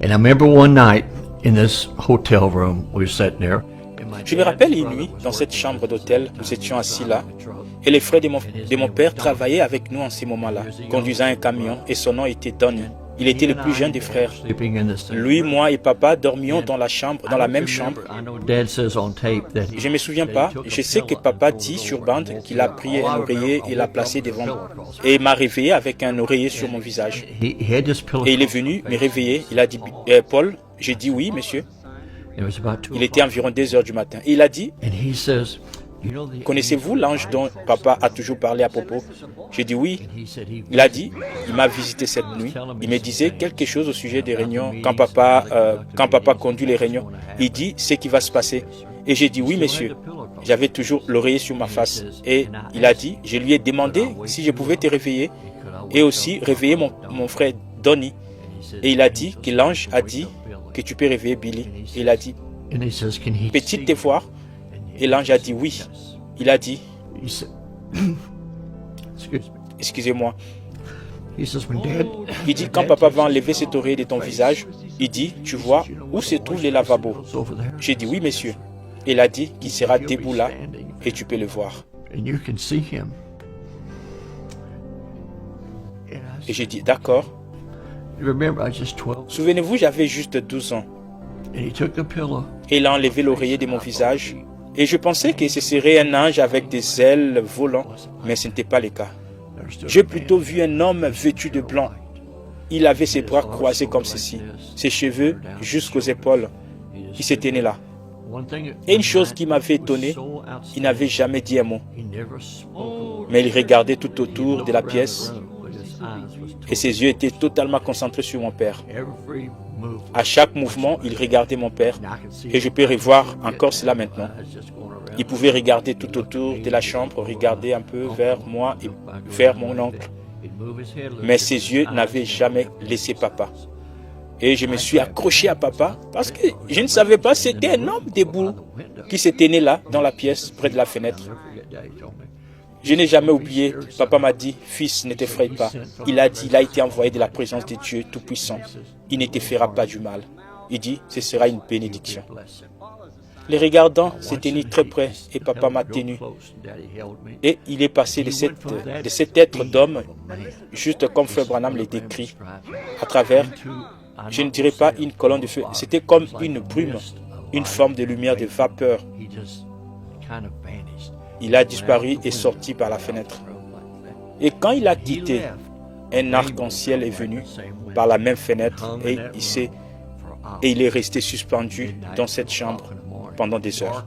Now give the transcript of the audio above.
And I remember one night in this hotel room, we were sitting there. Je me rappelle une nuit, dans cette chambre d'hôtel, nous étions assis là, et les frères de mon père travaillaient avec nous en ces moments-là, conduisant un camion, et son nom était Donny. Il était le plus jeune des frères. Lui, moi et papa dormions dans la même chambre. Je ne me souviens pas, je sais que papa dit sur bande qu'il a pris un oreiller et l'a placé devant moi, et m'a réveillé avec un oreiller sur mon visage. Et il est venu me réveiller, il a dit « Paul ?» J'ai dit « Oui, monsieur ». Il était environ 2 heures du matin. Et il a dit, connaissez-vous l'ange dont papa a toujours parlé à propos? J'ai dit oui. Il a dit, il m'a visité cette nuit. Il me disait quelque chose au sujet des réunions. Quand papa conduit les réunions, il dit ce qui va se passer. Et j'ai dit oui, monsieur. J'avais toujours l'oreiller sur ma face. Et il a dit, je lui ai demandé si je pouvais te réveiller et aussi réveiller mon frère Donny. Et il a dit que l'ange a dit que tu peux réveiller Billy. Et il a dit, petite te voir? Et l'ange a dit oui. Il a dit, excusez-moi. Il dit, quand papa va enlever cet oreiller de ton visage, il dit, tu vois où se trouvent les lavabos? J'ai dit oui, monsieur. Et il a dit qu'il sera debout là et tu peux le voir. Et j'ai dit, d'accord. Souvenez-vous, j'avais juste 12 ans. Et il a enlevé l'oreiller de mon visage. Et je pensais que ce serait un ange avec des ailes volant, mais ce n'était pas le cas. J'ai plutôt vu un homme vêtu de blanc. Il avait ses bras croisés comme ceci, ses cheveux jusqu'aux épaules. Il se tenait là. Et une chose qui m'avait étonné, il n'avait jamais dit un mot. Mais il regardait tout autour de la pièce. Et ses yeux étaient totalement concentrés sur mon père. À chaque mouvement, il regardait mon père. Et je peux revoir encore cela maintenant. Il pouvait regarder tout autour de la chambre, regarder un peu vers moi et vers mon oncle. Mais ses yeux n'avaient jamais laissé papa. Et je me suis accroché à papa parce que je ne savais pas, c'était un homme debout qui se tenait là, dans la pièce, près de la fenêtre. Je n'ai jamais oublié, papa m'a dit, fils, ne t'effraie pas. Il a dit, il a été envoyé de la présence de Dieu Tout-Puissant. Il ne te fera pas du mal. Il dit, ce sera une bénédiction. Les regardant s'est tenu très près et papa m'a tenu. Et il est passé de cet être d'homme, juste comme Frère Branham le décrit, à travers, je ne dirais pas une colonne de feu, c'était comme une brume, une forme de lumière, de vapeur. Il a disparu et sorti par la fenêtre. Et quand il a quitté, un arc-en-ciel est venu par la même fenêtre et il est resté suspendu dans cette chambre pendant des heures.